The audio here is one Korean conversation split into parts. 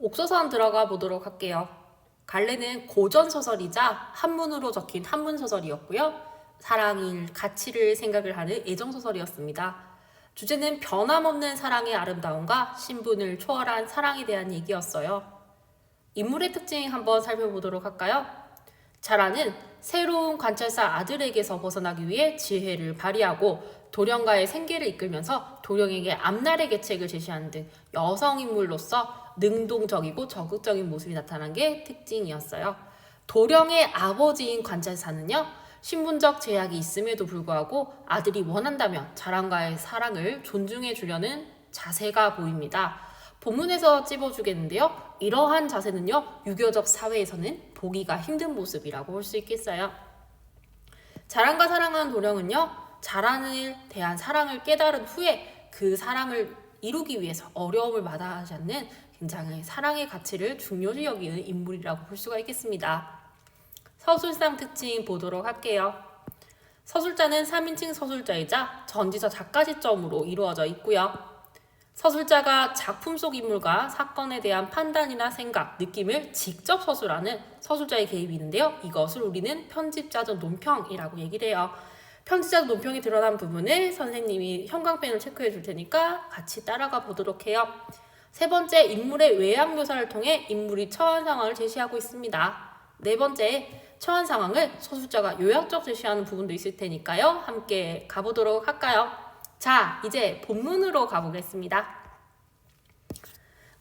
옥서선 들어가 보도록 할게요. 갈래는 고전소설이자 한문으로 적힌 한문소설이었고요. 사랑일, 가치를 생각을 하는 애정소설이었습니다. 주제는 변함없는 사랑의 아름다움과 신분을 초월한 사랑에 대한 얘기였어요. 인물의 특징 한번 살펴보도록 할까요? 자라는 새로운 관찰사 아들에게서 벗어나기 위해 지혜를 발휘하고 도령과의 생계를 이끌면서 도령에게 앞날의 계책을 제시하는 등 여성인물로서 능동적이고 적극적인 모습이 나타난 게 특징이었어요. 도령의 아버지인 관찰사는요, 신분적 제약이 있음에도 불구하고 아들이 원한다면 자랑과의 사랑을 존중해 주려는 자세가 보입니다. 본문에서 찝어주겠는데요. 이러한 자세는요, 유교적 사회에서는 보기가 힘든 모습이라고 볼 수 있겠어요. 자랑과 사랑하는 도령은요, 자랑에 대한 사랑을 깨달은 후에 그 사랑을 이루기 위해서 어려움을 마다하지 않는 굉장히 사랑의 가치를 중요시 여기는 인물이라고 볼 수가 있겠습니다. 서술상 특징 보도록 할게요. 서술자는 3인칭 서술자이자 전지서 작가 시점으로 이루어져 있고요. 서술자가 작품 속 인물과 사건에 대한 판단이나 생각, 느낌을 직접 서술하는 서술자의 개입이 있는데요. 이것을 우리는 편집자적 논평이라고 얘기를 해요. 편집자적 논평이 드러난 부분을 선생님이 형광펜으로 체크해 줄 테니까 같이 따라가 보도록 해요. 세 번째, 인물의 외양 묘사를 통해 인물이 처한 상황을 제시하고 있습니다. 네 번째, 처한 상황을 서술자가 요약적 제시하는 부분도 있을 테니까요. 함께 가보도록 할까요? 자, 이제 본문으로 가보겠습니다.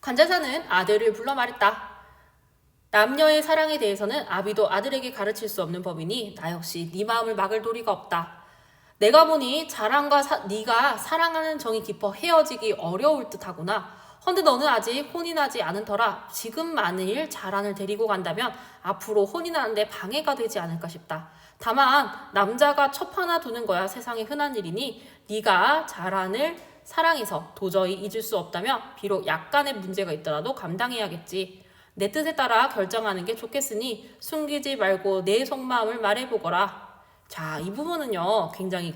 관찰사는 아들을 불러 말했다. 남녀의 사랑에 대해서는 아비도 아들에게 가르칠 수 없는 법이니 나 역시 네 마음을 막을 도리가 없다. 내가 보니 자랑과 네가 사랑하는 정이 깊어 헤어지기 어려울 듯하구나. 헌데 너는 아직 혼이 나지 않은 터라 지금 만일 자란을 데리고 간다면 앞으로 혼이 나는데 방해가 되지 않을까 싶다. 다만 남자가 첩 하나 두는 거야 세상에 흔한 일이니 네가 자란을 사랑해서 도저히 잊을 수 없다면 비록 약간의 문제가 있더라도 감당해야겠지. 내 뜻에 따라 결정하는 게 좋겠으니 숨기지 말고 내 속마음을 말해보거라. 자, 이 부분은요 굉장히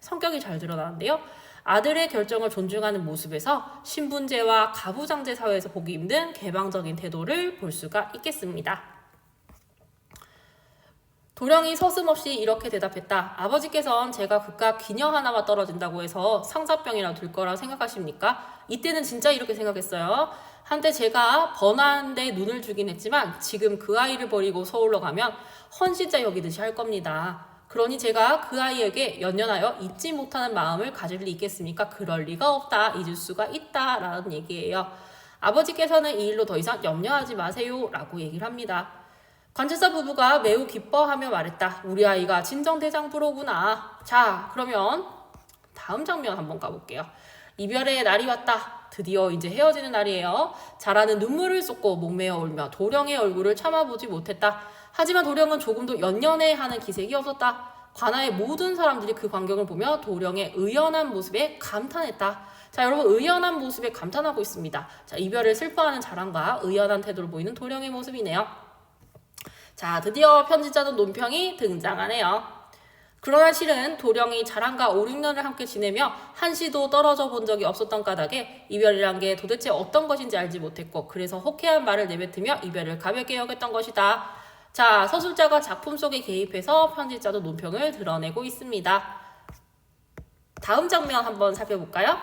성격이 잘 드러나는데요. 아들의 결정을 존중하는 모습에서 신분제와 가부장제 사회에서 보기 힘든 개방적인 태도를 볼 수가 있겠습니다. 도령이 서슴없이 이렇게 대답했다. 아버지께서는 제가 그깟 기녀 하나가 떨어진다고 해서 상사병이라도 들 거라 생각하십니까? 이때는 진짜 이렇게 생각했어요. 한때 제가 번화한데 눈을 주긴 했지만 지금 그 아이를 버리고 서울로 가면 헌신자 여기듯이 할 겁니다. 그러니 제가 그 아이에게 연연하여 잊지 못하는 마음을 가질 리 있겠습니까? 그럴 리가 없다. 잊을 수가 있다. 라는 얘기예요. 아버지께서는 이 일로 더 이상 염려하지 마세요. 라고 얘기를 합니다. 관찰사 부부가 매우 기뻐하며 말했다. 우리 아이가 진정대장부로구나. 자, 그러면 다음 장면 한번 가볼게요. 이별의 날이 왔다. 드디어 이제 헤어지는 날이에요. 자라는 눈물을 쏟고 목매어 울며 도령의 얼굴을 참아보지 못했다. 하지만 도령은 조금도 연연해하는 기색이 없었다. 관아의 모든 사람들이 그 광경을 보며 도령의 의연한 모습에 감탄했다. 자, 여러분 의연한 모습에 감탄하고 있습니다. 자, 이별을 슬퍼하는 자랑과 의연한 태도를 보이는 도령의 모습이네요. 자, 드디어 편집자적 논평이 등장하네요. 그러나 실은 도령이 자랑과 5, 6년을 함께 지내며 한시도 떨어져 본 적이 없었던 까닭에 이별이란 게 도대체 어떤 것인지 알지 못했고 그래서 호쾌한 말을 내뱉으며 이별을 가볍게 여겼던 것이다. 자, 서술자가 작품 속에 개입해서 편집자적 논평을 드러내고 있습니다. 다음 장면 한번 살펴볼까요?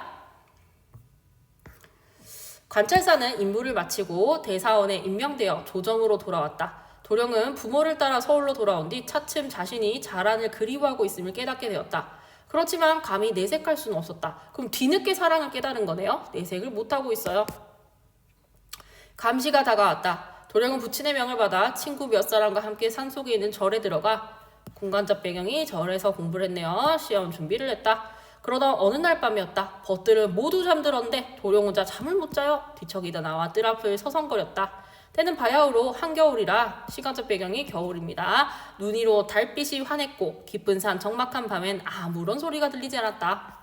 관찰사는 임무를 마치고 대사원에 임명되어 조정으로 돌아왔다. 도령은 부모를 따라 서울로 돌아온 뒤 차츰 자신이 자란을 그리워하고 있음을 깨닫게 되었다. 그렇지만 감히 내색할 수는 없었다. 그럼 뒤늦게 사랑을 깨달은 거네요. 내색을 못하고 있어요. 감시가 다가왔다. 도령은 부친의 명을 받아 친구 몇 사람과 함께 산속에 있는 절에 들어가 공간적 배경이 절에서 공부를 했네요. 시험 준비를 했다. 그러던 어느 날 밤이었다. 벗들은 모두 잠들었는데 도령 혼자 잠을 못 자요. 뒤척이다 나와 뜰 앞을 서성거렸다. 때는 바야흐로 한겨울이라 시간적 배경이 겨울입니다. 눈 위로 달빛이 환했고 깊은 산 적막한 밤엔 아무런 소리가 들리지 않았다.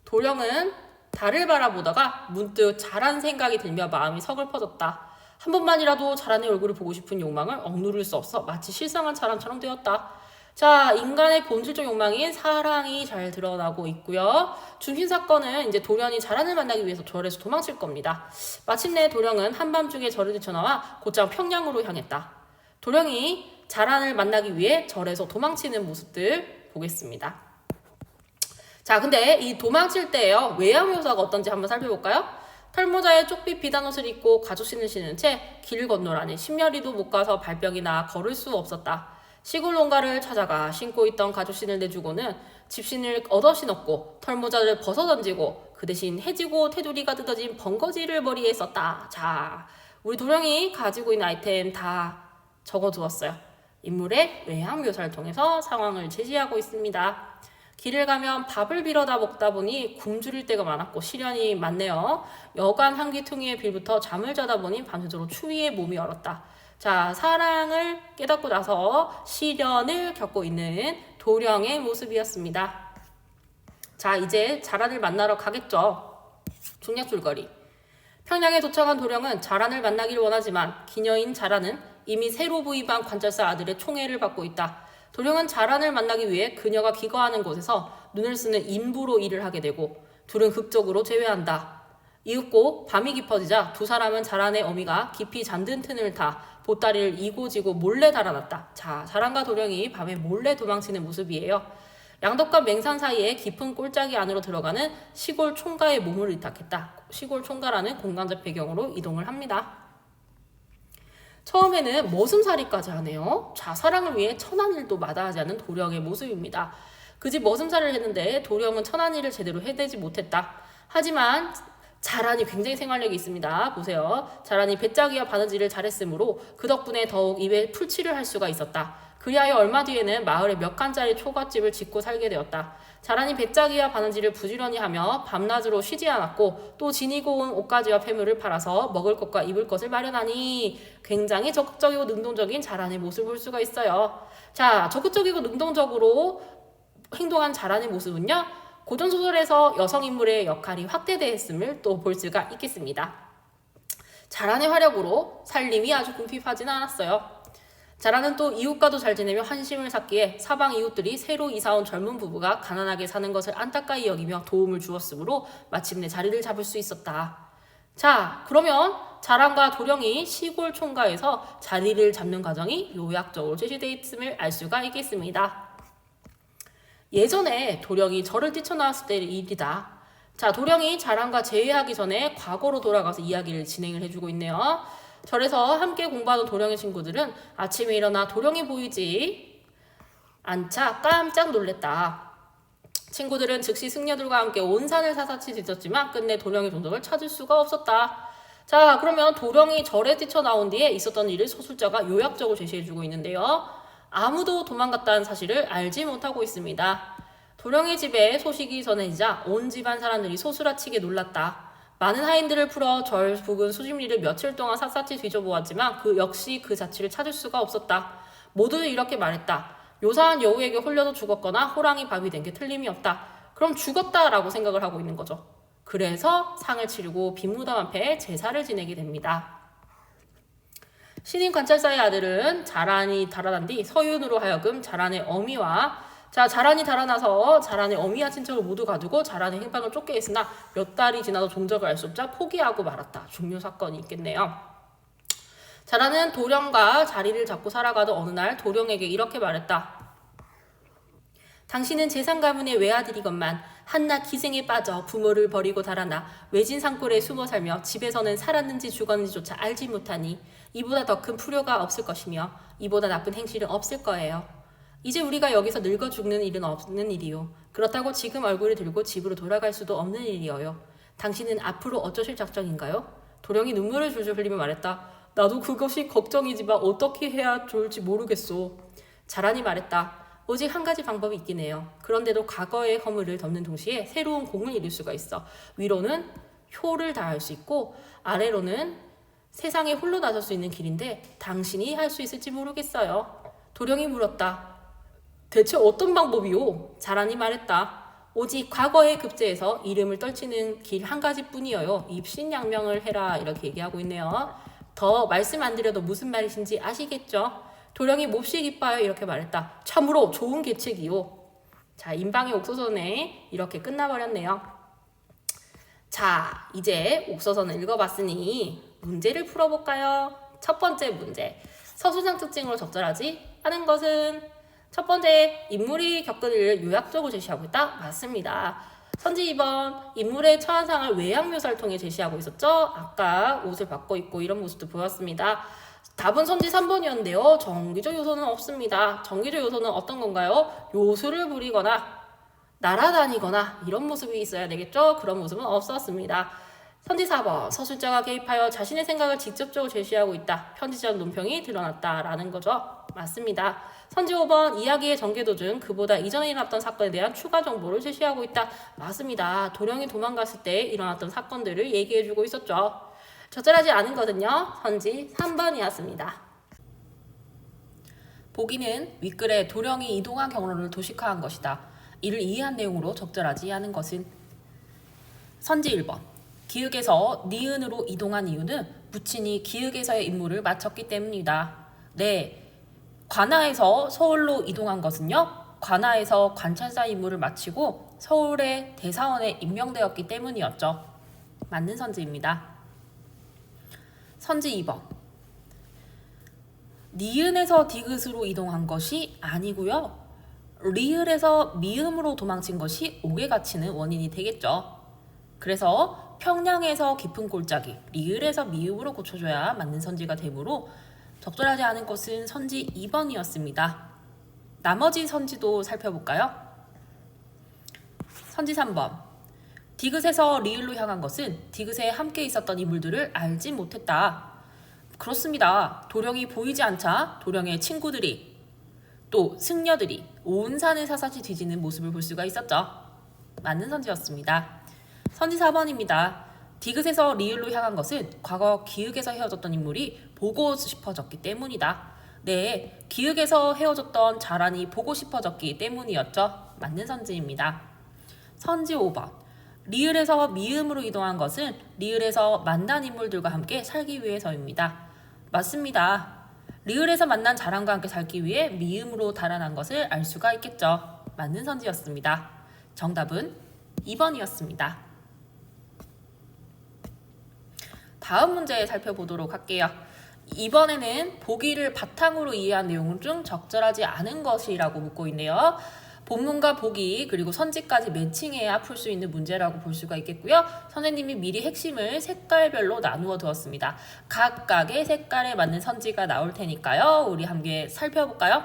도령은 달을 바라보다가 문득 자란 생각이 들며 마음이 서글퍼졌다. 한 번만이라도 자란의 얼굴을 보고 싶은 욕망을 억누를 수 없어 마치 실상한 자란처럼 되었다. 자, 인간의 본질적 욕망인 사랑이 잘 드러나고 있고요. 중심 사건은 이제 도련이 자란을 만나기 위해서 절에서 도망칠 겁니다. 마침내 도령은 한밤중에 절을 뛰쳐나와 곧장 평양으로 향했다. 도령이 자란을 만나기 위해 절에서 도망치는 모습들 보겠습니다. 자, 근데 이 도망칠 때요, 외양 묘사가 어떤지 한번 살펴볼까요? 털모자에 쪽빛 비단옷을 입고 가죽신을 신은 채 길을 건너라니 10여리도 못 가서 발병이 나 걸을 수 없었다. 시골 농가를 찾아가 신고 있던 가죽신을 내주고는 집신을 얻어 신었고 털모자를 벗어 던지고 그 대신 해지고 테두리가 뜯어진 번거지를 머리에 썼다. 자, 우리 도령이 가지고 있는 아이템 다 적어두었어요. 인물의 외향 묘사를 통해서 상황을 제시하고 있습니다. 길을 가면 밥을 빌어다 먹다 보니 굶주릴 때가 많았고 시련이 많네요. 여간 한기퉁이에 빌부터 잠을 자다 보니 밤새도록 추위에 몸이 얼었다. 자, 사랑을 깨닫고 나서 시련을 겪고 있는 도령의 모습이었습니다. 자, 이제 자란을 만나러 가겠죠. 중략줄거리. 평양에 도착한 도령은 자란을 만나길 원하지만 기녀인 자란은 이미 새로 부임한 관찰사 아들의 총애를 받고 있다. 도령은 자란을 만나기 위해 그녀가 기거하는 곳에서 눈을 쓰는 인부로 일을 하게 되고 둘은 극적으로 재회한다. 이윽고 밤이 깊어지자 두 사람은 자란의 어미가 깊이 잠든 틈을 타 보따리를 이고지고 몰래 달아났다. 자, 자란과 도령이 밤에 몰래 도망치는 모습이에요. 양덕과 맹산 사이에 깊은 꼴짜기 안으로 들어가는 시골 총가의 몸을 의탁했다. 시골 총가라는 공간적 배경으로 이동을 합니다. 처음에는 머슴살이까지 하네요. 자, 사랑을 위해 천한 일도 마다하지 않은 도령의 모습입니다. 그 집 머슴살을 했는데 도령은 천한 일을 제대로 해내지 못했다. 하지만 자란이 굉장히 생활력이 있습니다. 보세요. 자란이 배짜기와 바느질을 잘했으므로 그 덕분에 더욱 입에 풀칠을 할 수가 있었다. 그리하여 얼마 뒤에는 마을에 몇 칸짜리 초가집을 짓고 살게 되었다. 자란이 배짜기와 바느질을 부지런히 하며 밤낮으로 쉬지 않았고 또 지니고 온 옷가지와 폐물을 팔아서 먹을 것과 입을 것을 마련하니 굉장히 적극적이고 능동적인 자란의 모습을 볼 수가 있어요. 자, 적극적이고 능동적으로 행동한 자란의 모습은요, 고전소설에서 여성인물의 역할이 확대되었음을 또 볼 수가 있겠습니다. 자란의 활약으로 살림이 아주 궁핍하지는 않았어요. 자란은 또 이웃과도 잘 지내며 환심을 샀기에 사방 이웃들이 새로 이사온 젊은 부부가 가난하게 사는 것을 안타까이 여기며 도움을 주었으므로 마침내 자리를 잡을 수 있었다. 자, 그러면 자란과 도령이 시골 총가에서 자리를 잡는 과정이 요약적으로 제시되어 있음을 알 수가 있겠습니다. 예전에 도령이 절을 뛰쳐나왔을 때의 일이다. 자, 도령이 자란과 재회하기 전에 과거로 돌아가서 이야기를 진행을 해주고 있네요. 절에서 함께 공부하는 도령의 친구들은 아침에 일어나 도령이 보이지 않자 깜짝 놀랬다. 친구들은 즉시 승려들과 함께 온 산을 사사치 뒤졌지만 끝내 도령의 동족을 찾을 수가 없었다. 자, 그러면 도령이 절에 뛰쳐나온 뒤에 있었던 일을 서술자가 요약적으로 제시해주고 있는데요. 아무도 도망갔다는 사실을 알지 못하고 있습니다. 도령의 집에 소식이 전해지자 온 집안 사람들이 소스라치게 놀랐다. 많은 하인들을 풀어 절 부근 수집리를 며칠 동안 샅샅이 뒤져보았지만 그 역시 그 자취를 찾을 수가 없었다. 모두 이렇게 말했다. 요사한 여우에게 홀려도 죽었거나 호랑이 밥이 된 게 틀림이 없다. 그럼 죽었다라고 생각을 하고 있는 거죠. 그래서 상을 치르고 빈무덤 앞에 제사를 지내게 됩니다. 신임 관찰사의 아들은 자란이 달아난 뒤 서윤으로 하여금 자란의 어미와 자란이 달아나서 자란의 어미와 친척을 모두 가두고 자란의 행방을 쫓게 했으나 몇 달이 지나도 종적을 알 수 없자 포기하고 말았다. 중요 사건이 있겠네요. 자란은 도령과 자리를 잡고 살아가던 어느 날 도령에게 이렇게 말했다. 당신은 재산 가문의 외아들이건만 한낱 기생에 빠져 부모를 버리고 달아나 외진 산골에 숨어 살며 집에서는 살았는지 죽었는지조차 알지 못하니 이보다 더 큰 풀효가 없을 것이며 이보다 나쁜 행실은 없을 거예요. 이제 우리가 여기서 늙어 죽는 일은 없는 일이요. 그렇다고 지금 얼굴을 들고 집으로 돌아갈 수도 없는 일이어요. 당신은 앞으로 어쩌실 작정인가요? 도령이 눈물을 줄줄 흘리며 말했다. 나도 그것이 걱정이지만 어떻게 해야 좋을지 모르겠소. 자란이 말했다. 오직 한 가지 방법이 있긴 해요. 그런데도 과거의 허물을 덮는 동시에 새로운 공을 이룰 수가 있어. 위로는 효를 다할 수 있고 아래로는 세상에 홀로 나설 수 있는 길인데 당신이 할 수 있을지 모르겠어요. 도령이 물었다. 대체 어떤 방법이요? 자란이 말했다. 오직 과거의 급제에서 이름을 떨치는 길 한 가지뿐이어요. 입신양명을 해라 이렇게 얘기하고 있네요. 더 말씀 안 드려도 무슨 말이신지 아시겠죠? 도령이 몹시 기뻐요. 이렇게 말했다. 참으로 좋은 계책이요. 자, 인방의 옥서선에 이렇게 끝나버렸네요. 자, 이제 옥서선을 읽어봤으니 문제를 풀어볼까요? 첫 번째 문제. 서술상 특징으로 적절하지 않은 것은? 첫 번째, 인물이 겪은 일을 요약적으로 제시하고 있다? 맞습니다. 선지 2번, 인물의 처한상을 외양 묘사를 통해 제시하고 있었죠? 아까 옷을 바꿔 입고 이런 모습도 보였습니다. 답은 선지 3번이었는데요. 정기적 요소는 없습니다. 정기적 요소는 어떤 건가요? 요술을 부리거나 날아다니거나 이런 모습이 있어야 되겠죠? 그런 모습은 없었습니다. 선지 4번, 서술자가 개입하여 자신의 생각을 직접적으로 제시하고 있다. 편지적 논평이 드러났다라는 거죠. 맞습니다. 선지 5번, 이야기의 전개도 중 그보다 이전에 일어났던 사건에 대한 추가 정보를 제시하고 있다. 맞습니다. 도령이 도망갔을 때 일어났던 사건들을 얘기해주고 있었죠. 적절하지 않은 것은요, 선지 3번이었습니다. 보기는 윗글에 도령이 이동한 경로를 도식화한 것이다. 이를 이해한 내용으로 적절하지 않은 것은? 선지 1번, 기읒에서 니은으로 이동한 이유는 부친이 기읒에서의 임무를 마쳤기 때문이다. 네, 관아에서 서울로 이동한 것은요, 관아에서 관찰사 임무를 마치고 서울의 대사원에 임명되었기 때문이었죠. 맞는 선지입니다. 선지 2번, 니은에서 디귿으로 이동한 것이 아니고요, 리을에서 미음으로 도망친 것이 옥에 갇히는 원인이 되겠죠. 그래서 평양에서 깊은 골짜기, 리을에서 미음으로 고쳐줘야 맞는 선지가 되므로 적절하지 않은 것은 선지 2번이었습니다. 나머지 선지도 살펴볼까요? 선지 3번, 디귿에서 리을로 향한 것은 디귿에 함께 있었던 인물들을 알지 못했다. 그렇습니다. 도령이 보이지 않자 도령의 친구들이 또 승려들이 온 산을 사사시 뒤지는 모습을 볼 수가 있었죠. 맞는 선지였습니다. 선지 4번입니다. 디귿에서 리을로 향한 것은 과거 기읒에서 헤어졌던 인물이 보고 싶어졌기 때문이다. 네, 기읒에서 헤어졌던 자란이 보고 싶어졌기 때문이었죠. 맞는 선지입니다. 선지 5번, 리을에서 미음으로 이동한 것은 리을에서 만난 인물들과 함께 살기 위해서입니다. 맞습니다. 리을에서 만난 자랑과 함께 살기 위해 미음으로 달아난 것을 알 수가 있겠죠. 맞는 선지였습니다. 정답은 2번이었습니다. 다음 문제 살펴보도록 할게요. 이번에는 보기를 바탕으로 이해한 내용 중 적절하지 않은 것이라고 묻고 있네요. 본문과 보기 그리고 선지까지 매칭해야 풀 수 있는 문제라고 볼 수가 있겠고요. 선생님이 미리 핵심을 색깔별로 나누어 두었습니다. 각각의 색깔에 맞는 선지가 나올 테니까요. 우리 함께 살펴볼까요?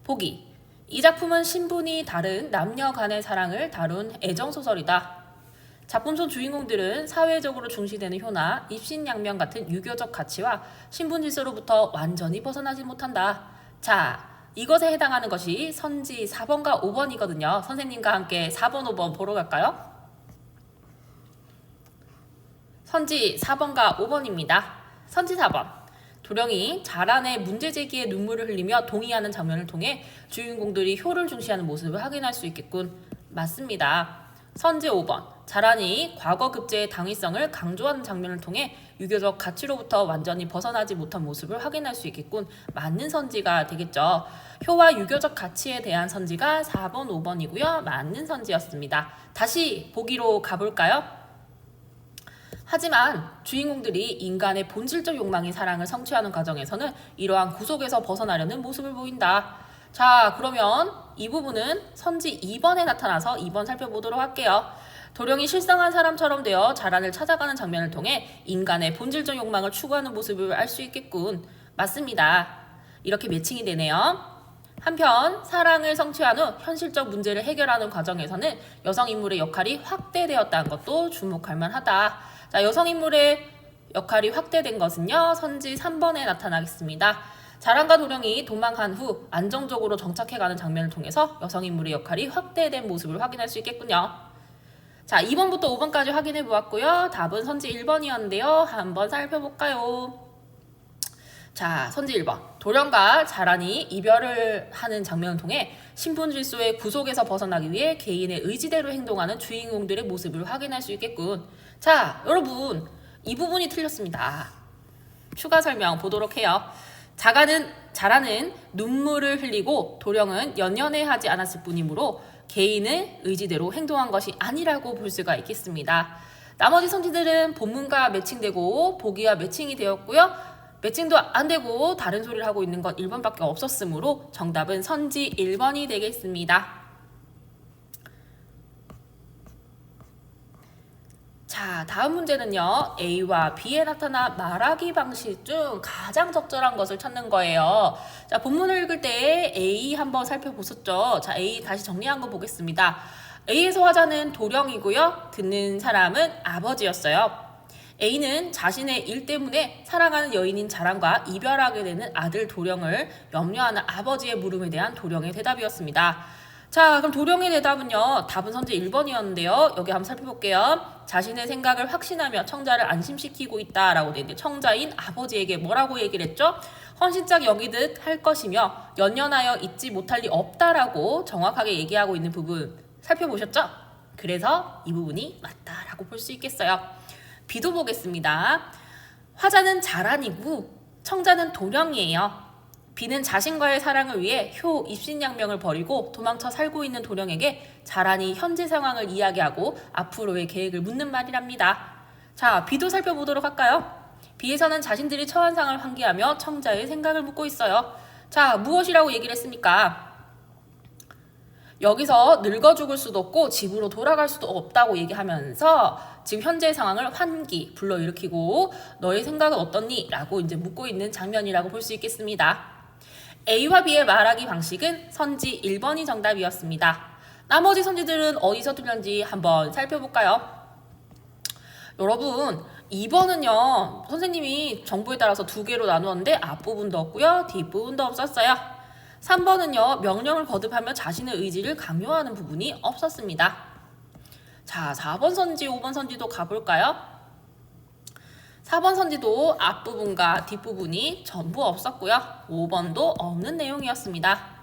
보기, 이 작품은 신분이 다른 남녀 간의 사랑을 다룬 애정소설이다. 작품 속 주인공들은 사회적으로 중시되는 효나 입신양명 같은 유교적 가치와 신분 질서로부터 완전히 벗어나지 못한다. 자, 이것에 해당하는 것이 선지 4번과 5번이거든요. 선생님과 함께 4번, 5번 보러 갈까요? 선지 4번과 5번입니다. 선지 4번, 도령이 자란의 문제 제기에 눈물을 흘리며 동의하는 장면을 통해 주인공들이 효를 중시하는 모습을 확인할 수 있겠군. 맞습니다. 선지 5번, 자란이 과거 급제의 당위성을 강조하는 장면을 통해 유교적 가치로부터 완전히 벗어나지 못한 모습을 확인할 수 있겠군. 맞는 선지가 되겠죠. 효와 유교적 가치에 대한 선지가 4번, 5번이고요. 맞는 선지였습니다. 다시 보기로 가볼까요? 하지만 주인공들이 인간의 본질적 욕망인 사랑을 성취하는 과정에서는 이러한 구속에서 벗어나려는 모습을 보인다. 자, 그러면 이 부분은 선지 2번에 나타나서 2번 살펴보도록 할게요. 도령이 실성한 사람처럼 되어 자란을 찾아가는 장면을 통해 인간의 본질적 욕망을 추구하는 모습을 알 수 있겠군. 맞습니다. 이렇게 매칭이 되네요. 한편 사랑을 성취한 후 현실적 문제를 해결하는 과정에서는 여성 인물의 역할이 확대되었다는 것도 주목할 만하다. 자, 여성 인물의 역할이 확대된 것은요, 선지 3번에 나타나겠습니다. 자란과 도령이 도망한 후 안정적으로 정착해가는 장면을 통해서 여성 인물의 역할이 확대된 모습을 확인할 수 있겠군요. 자, 2번부터 5번까지 확인해 보았고요. 답은 선지 1번이었는데요. 한번 살펴볼까요? 자, 선지 1번. 도령과 자란이 이별을 하는 장면을 통해 신분 질서의 구속에서 벗어나기 위해 개인의 의지대로 행동하는 주인공들의 모습을 확인할 수 있겠군. 자, 여러분, 이 부분이 틀렸습니다. 추가 설명 보도록 해요. 자라는 눈물을 흘리고 도령은 연연해 하지 않았을 뿐이므로 개인의 의지대로 행동한 것이 아니라고 볼 수가 있겠습니다. 나머지 선지들은 본문과 매칭되고 보기와 매칭이 되었고요. 매칭도 안 되고 다른 소리를 하고 있는 건 1번밖에 없었으므로 정답은 선지 1번이 되겠습니다. 자, 다음 문제는요. A와 B에 나타난 말하기 방식 중 가장 적절한 것을 찾는 거예요. 자, 본문을 읽을 때 A 한번 살펴보셨죠? 자, A 다시 정리한 거 보겠습니다. A에서 화자는 도령이고요. 듣는 사람은 아버지였어요. A는 자신의 일 때문에 사랑하는 여인인 자랑과 이별하게 되는 아들 도령을 염려하는 아버지의 물음에 대한 도령의 대답이었습니다. 자, 그럼 도령의 대답은요. 답은 선지 1번이었는데요. 여기 한번 살펴볼게요. 자신의 생각을 확신하며 청자를 안심시키고 있다라고 되어 있는데 청자인 아버지에게 뭐라고 얘기를 했죠? 헌신짝 여기듯 할 것이며 연연하여 잊지 못할 리 없다라고 정확하게 얘기하고 있는 부분 살펴보셨죠? 그래서 이 부분이 맞다라고 볼 수 있겠어요. B도 보겠습니다. 화자는 자란이고 청자는 도령이에요. B는 자신과의 사랑을 위해 효 입신양명을 버리고 도망쳐 살고 있는 도령에게 자란이 현재 상황을 이야기하고 앞으로의 계획을 묻는 말이랍니다. 자, B도 살펴보도록 할까요? B에서는 자신들이 처한 상을 환기하며 청자의 생각을 묻고 있어요. 자, 무엇이라고 얘기를 했습니까? 여기서 늙어 죽을 수도 없고 집으로 돌아갈 수도 없다고 얘기하면서 지금 현재의 상황을 환기, 불러일으키고 너의 생각은 어떻니? 라고 이제 묻고 있는 장면이라고 볼 수 있겠습니다. A와 B의 말하기 방식은 선지 1번이 정답이었습니다. 나머지 선지들은 어디서 틀렸는지 한번 살펴볼까요? 여러분 2번은요 선생님이 정보에 따라서 두 개로 나누었는데 앞부분도 없고요 뒷부분도 없었어요. 3번은요 명령을 거듭하며 자신의 의지를 강요하는 부분이 없었습니다. 자, 4번 선지 5번 선지도 가볼까요? 4번 선지도 앞부분과 뒷부분이 전부 없었고요. 5번도 없는 내용이었습니다.